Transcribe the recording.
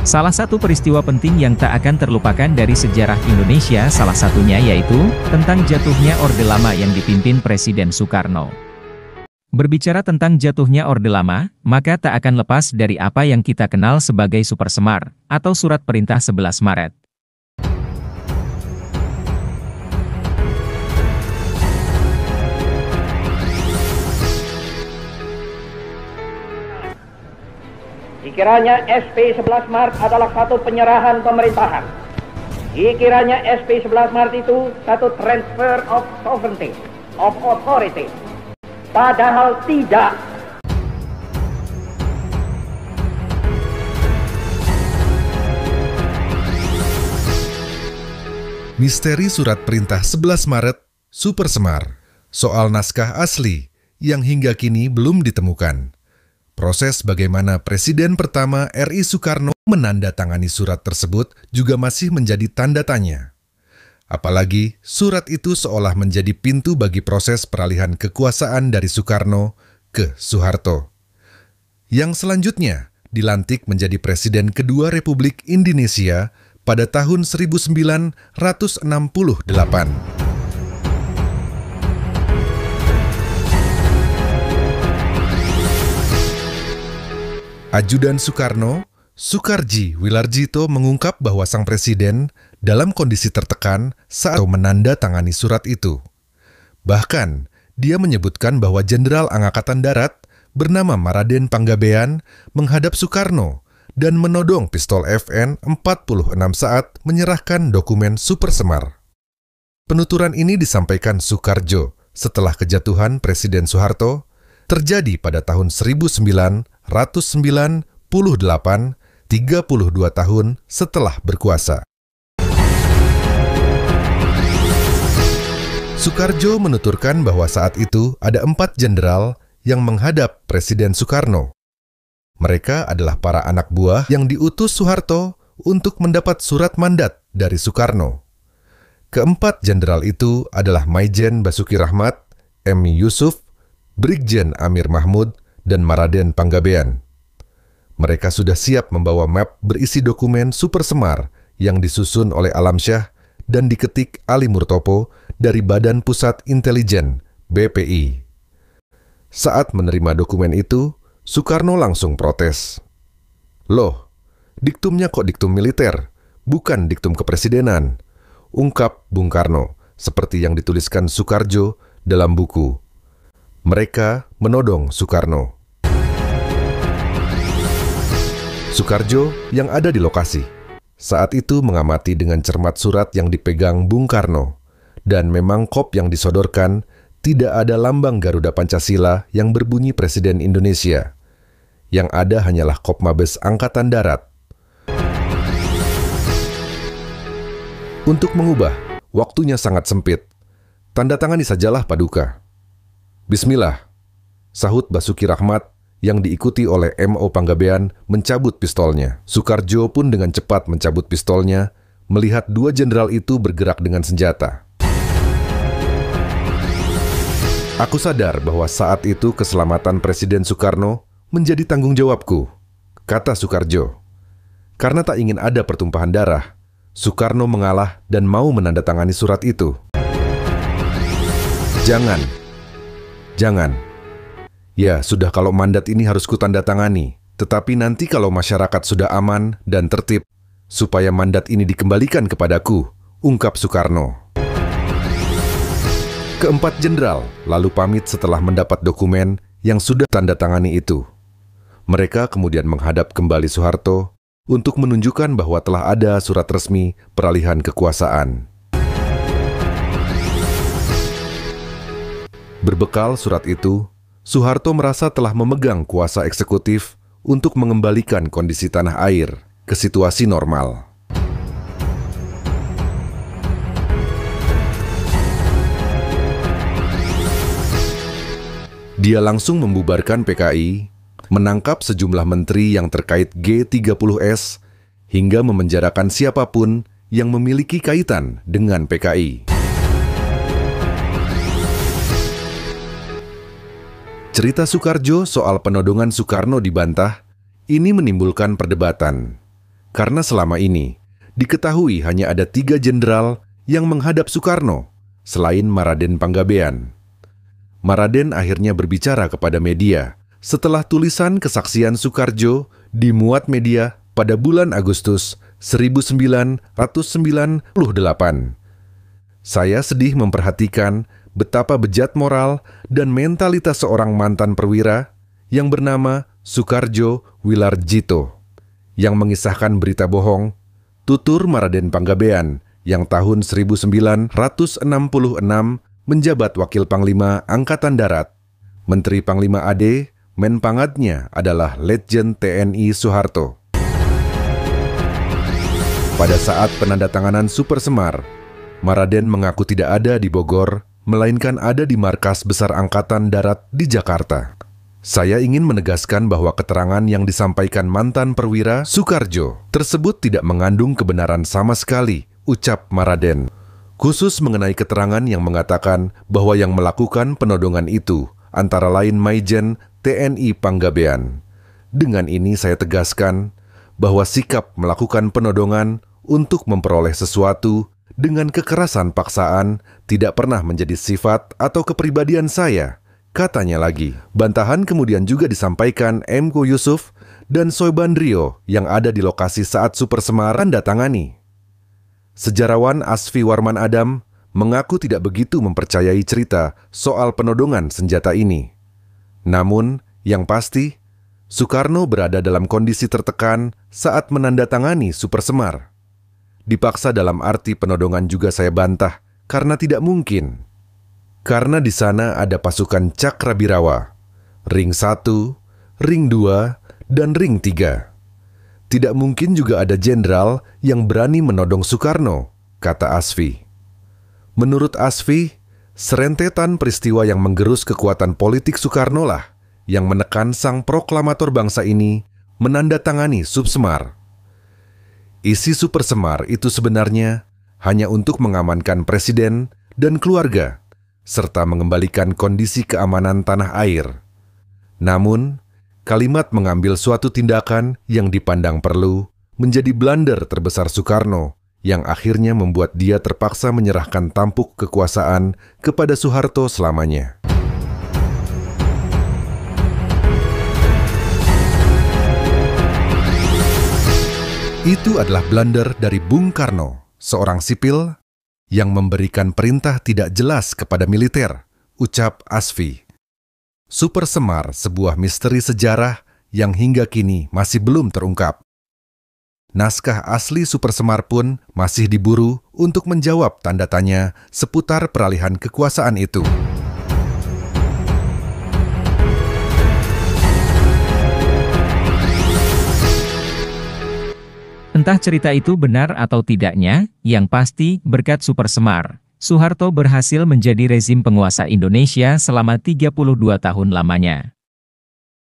Salah satu peristiwa penting yang tak akan terlupakan dari sejarah Indonesia salah satunya yaitu, tentang jatuhnya Orde Lama yang dipimpin Presiden Soekarno. Berbicara tentang jatuhnya Orde Lama, maka tak akan lepas dari apa yang kita kenal sebagai Super Semar, atau Surat Perintah 11 Maret. Dikiranya SP 11 Maret adalah satu penyerahan pemerintahan. Dikiranya SP 11 Maret itu satu transfer of sovereignty, of authority. Padahal tidak. Misteri Surat Perintah 11 Maret, Super Semar, soal naskah asli yang hingga kini belum ditemukan. Proses bagaimana Presiden pertama RI Soekarno menandatangani surat tersebut juga masih menjadi tanda tanya. Apalagi surat itu seolah menjadi pintu bagi proses peralihan kekuasaan dari Soekarno ke Soeharto, yang selanjutnya dilantik menjadi Presiden kedua Republik Indonesia pada tahun 1968. Ajudan Soekarno, Soekarji Wilarjito mengungkap bahwa sang presiden dalam kondisi tertekan saat menandatangani surat itu. Bahkan, dia menyebutkan bahwa Jenderal Angkatan Darat bernama Maraden Panggabean menghadap Soekarno dan menodong pistol FN 46 saat menyerahkan dokumen Super Semar. Penuturan ini disampaikan Soekarjo setelah kejatuhan Presiden Soeharto terjadi pada tahun 1998, 32 tahun setelah berkuasa. Soekarjo menuturkan bahwa saat itu ada 4 jenderal yang menghadap Presiden Soekarno. Mereka adalah para anak buah yang diutus Soeharto untuk mendapat surat mandat dari Soekarno. Keempat jenderal itu adalah Maijen Basuki Rahmat, M. Yusuf, Brigjen Amir Mahmud, dan Maraden Panggabean. Mereka sudah siap membawa map berisi dokumen Super Semar yang disusun oleh Alamsyah dan diketik Ali Murtopo dari Badan Pusat Intelijen, BPI. Saat menerima dokumen itu, Soekarno langsung protes. "Loh, diktumnya kok diktum militer, bukan diktum kepresidenan," ungkap Bung Karno, seperti yang dituliskan Soekarjo dalam buku Mereka Menodong Soekarno. Soekarjo yang ada di lokasi saat itu mengamati dengan cermat surat yang dipegang Bung Karno, dan memang kop yang disodorkan tidak ada lambang Garuda Pancasila yang berbunyi Presiden Indonesia. Yang ada hanyalah kop Mabes Angkatan Darat. Untuk mengubah, waktunya sangat sempit. Tanda tangani sajalah Paduka. "Bismillah," sahut Basuki Rahmat yang diikuti oleh M.O. Panggabean mencabut pistolnya. Soekarjo pun dengan cepat mencabut pistolnya, melihat 2 jenderal itu bergerak dengan senjata. "Aku sadar bahwa saat itu keselamatan Presiden Soekarno menjadi tanggung jawabku," kata Soekarjo. Karena tak ingin ada pertumpahan darah, Soekarno mengalah dan mau menandatangani surat itu. Jangan. Ya, sudah kalau mandat ini harus kutandatangani. Tetapi nanti kalau masyarakat sudah aman dan tertib, supaya mandat ini dikembalikan kepadaku, ungkap Soekarno. Keempat jenderal lalu pamit setelah mendapat dokumen yang sudah tandatangani itu. Mereka kemudian menghadap kembali Soeharto untuk menunjukkan bahwa telah ada surat resmi peralihan kekuasaan. Berbekal surat itu, Soeharto merasa telah memegang kuasa eksekutif untuk mengembalikan kondisi tanah air ke situasi normal. Dia langsung membubarkan PKI, menangkap sejumlah menteri yang terkait G30S, hingga memenjarakan siapapun yang memiliki kaitan dengan PKI. Cerita Soekarjo soal penodongan Soekarno dibantah, ini menimbulkan perdebatan. Karena selama ini, diketahui hanya ada 3 jenderal yang menghadap Soekarno, selain Maraden Panggabean. Maraden akhirnya berbicara kepada media setelah tulisan kesaksian Soekarjo dimuat media pada bulan Agustus 1998. Saya sedih memperhatikan betapa bejat moral dan mentalitas seorang mantan perwira yang bernama Soekarjo Wilarjito, yang mengisahkan berita bohong, tutur Maraden Panggabean yang tahun 1966 menjabat Wakil Panglima Angkatan Darat. Menteri Panglima AD, Menpangadnya adalah Letjen TNI Soeharto. Pada saat penandatanganan Super Semar, Maraden mengaku tidak ada di Bogor, melainkan ada di Markas Besar Angkatan Darat di Jakarta. Saya ingin menegaskan bahwa keterangan yang disampaikan mantan perwira Soekarjo tersebut tidak mengandung kebenaran sama sekali, ucap Maraden. Khusus mengenai keterangan yang mengatakan bahwa yang melakukan penodongan itu antara lain Maijen TNI Panggabean. Dengan ini saya tegaskan bahwa sikap melakukan penodongan untuk memperoleh sesuatu dengan kekerasan paksaan tidak pernah menjadi sifat atau kepribadian saya, katanya lagi. Bantahan kemudian juga disampaikan M.Ko Yusuf dan Soeban Rio yang ada di lokasi saat Super Semar datangani. Sejarawan Asfi Warman Adam mengaku tidak begitu mempercayai cerita soal penodongan senjata ini. Namun, yang pasti, Soekarno berada dalam kondisi tertekan saat menandatangani Super Semar. Dipaksa dalam arti penodongan juga saya bantah, karena tidak mungkin. Karena di sana ada pasukan Cakrabirawa, Ring 1, Ring 2, dan Ring 3. Tidak mungkin juga ada jenderal yang berani menodong Soekarno, kata Asfi. Menurut Asfi, serentetan peristiwa yang menggerus kekuatan politik Soekarno lah yang menekan sang proklamator bangsa ini menandatangani Super Semar. Isi Super Semar itu sebenarnya hanya untuk mengamankan presiden dan keluarga, serta mengembalikan kondisi keamanan tanah air. Namun, kalimat mengambil suatu tindakan yang dipandang perlu menjadi blunder terbesar Soekarno, yang akhirnya membuat dia terpaksa menyerahkan tampuk kekuasaan kepada Soeharto selamanya. Itu adalah blunder dari Bung Karno, seorang sipil yang memberikan perintah tidak jelas kepada militer, ucap Asfi. Super Semar sebuah misteri sejarah yang hingga kini masih belum terungkap. Naskah asli Super Semar pun masih diburu untuk menjawab tanda tanya seputar peralihan kekuasaan itu. Entah cerita itu benar atau tidaknya, yang pasti, berkat Super Semar, Soeharto berhasil menjadi rezim penguasa Indonesia selama 32 tahun lamanya.